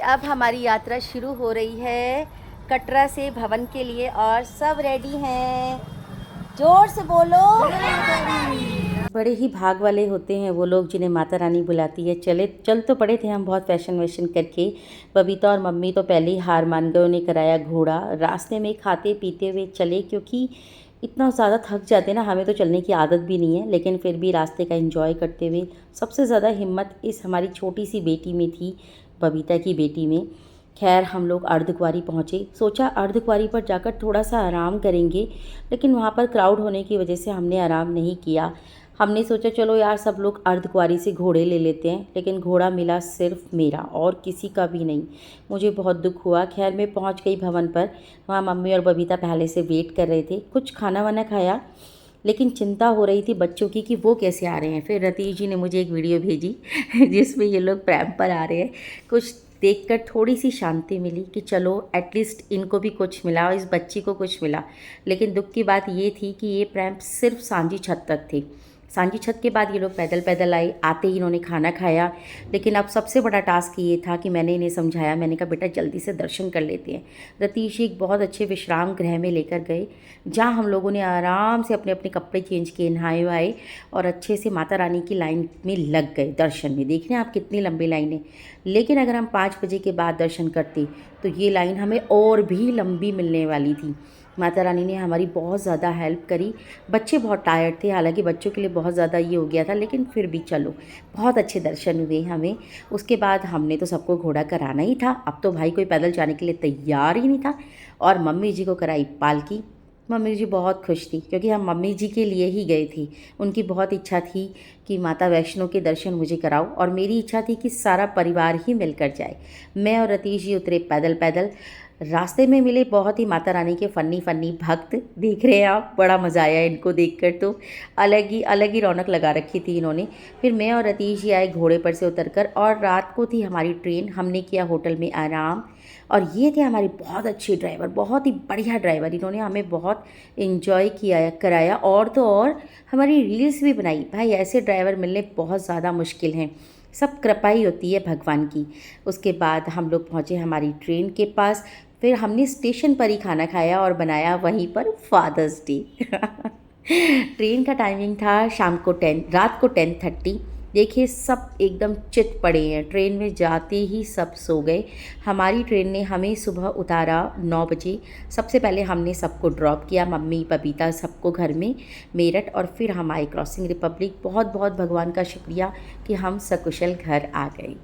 अब हमारी यात्रा शुरू हो रही है कटरा से भवन के लिए और सब रेडी हैं। जोर से बोलो। बड़े ही भाग वाले होते हैं वो लोग जिन्हें माता रानी बुलाती है। चल तो पड़े थे हम बहुत फैशन वैशन करके। बबीता और मम्मी तो पहले ही हार मान गए, उन्हें कराया घोड़ा। रास्ते में खाते पीते हुए चले क्योंकि इतना ज़्यादा थक जाते ना, हमें तो चलने की आदत भी नहीं है, लेकिन फिर भी रास्ते का एंजॉय करते हुए। सबसे ज़्यादा हिम्मत इस हमारी छोटी सी बेटी में थी, बबीता की बेटी में। खैर हम लोग अर्धकुंवारी पहुँचे। सोचा अर्धकुंवारी पर जाकर थोड़ा सा आराम करेंगे, लेकिन वहाँ पर क्राउड होने की वजह से हमने आराम नहीं किया। हमने सोचा चलो यार सब लोग अर्धकुंवारी से घोड़े ले लेते हैं, लेकिन घोड़ा मिला सिर्फ मेरा और किसी का भी नहीं। मुझे बहुत दुख हुआ। खैर मैं पहुँच गई भवन पर। वहाँ मम्मी और बबीता पहले से वेट कर रहे थे। कुछ खाना वाना खाया, लेकिन चिंता हो रही थी बच्चों की कि वो कैसे आ रहे हैं। फिर रतीश जी ने मुझे एक वीडियो भेजी जिसमें ये लोग प्रैम पर आ रहे हैं। कुछ देखकर थोड़ी सी शांति मिली कि चलो एटलीस्ट इनको भी कुछ मिला और इस बच्ची को कुछ मिला। लेकिन दुख की बात ये थी कि ये प्रैम सिर्फ सांझी छत तक थे। सांझी छत के बाद ये लोग पैदल पैदल आए। आते ही इन्होंने खाना खाया। लेकिन अब सबसे बड़ा टास्क ये था कि मैंने इन्हें समझाया। मैंने कहा बेटा जल्दी से दर्शन कर लेते हैं। रतीश एक बहुत अच्छे विश्राम गृह में लेकर गए, जहाँ हम लोगों ने आराम से अपने अपने कपड़े चेंज किए, नहाए वाए और अच्छे से माता रानी की लाइन में लग गए दर्शन में। देख रहे हैं आप कितनी लंबी लाइन है। लेकिन अगर हम 5 बजे के बाद दर्शन करते तो ये लाइन हमें और भी लंबी मिलने वाली थी। माता रानी ने हमारी बहुत ज़्यादा हेल्प करी। बच्चे बहुत टायर्ड थे, हालांकि बच्चों के लिए बहुत ज़्यादा ये हो गया था, लेकिन फिर भी चलो बहुत अच्छे दर्शन हुए हमें। उसके बाद हमने तो सबको घोड़ा कराना ही था। अब तो भाई कोई पैदल जाने के लिए तैयार ही नहीं था। और मम्मी जी को कराई पालकी। मम्मी जी बहुत खुश थी क्योंकि हम मम्मी जी के लिए ही गए थे। उनकी बहुत इच्छा थी कि माता वैष्णो के दर्शन मुझे कराओ, और मेरी इच्छा थी कि सारा परिवार ही मिलकर जाए। मैं और रतीश जी उतरे पैदल पैदल। रास्ते में मिले बहुत ही माता रानी के फ़नी फ़नी भक्त। देख रहे हैं आप, बड़ा मज़ा आया इनको देखकर तो। अलग ही रौनक लगा रखी थी इन्होंने। फिर मैं और रतीश जी आए घोड़े पर से उतरकर, और रात को थी हमारी ट्रेन। हमने किया होटल में आराम। और ये थे हमारे बहुत अच्छे ड्राइवर, बहुत ही बढ़िया ड्राइवर। इन्होंने हमें बहुत इन्जॉय किया कराया, और तो और हमारी रील्स भी बनाई। भाई ऐसे ड्राइवर मिलने बहुत ज़्यादा मुश्किल हैं, सब कृपा ही होती है भगवान की। उसके बाद हम लोग पहुँचे हमारी ट्रेन के पास। फिर हमने स्टेशन पर ही खाना खाया और बनाया वहीं पर फादर्स डे। ट्रेन का टाइमिंग था रात को 10:30। देखिए सब एकदम चित पड़े हैं। ट्रेन में जाते ही सब सो गए। हमारी ट्रेन ने हमें सुबह उतारा 9 बजे। सबसे पहले हमने सबको ड्रॉप किया, मम्मी बबीता सबको घर में मेरठ, और फिर हम आए क्रॉसिंग रिपब्लिक। बहुत बहुत भगवान का शुक्रिया कि हम सकुशल घर आ गए।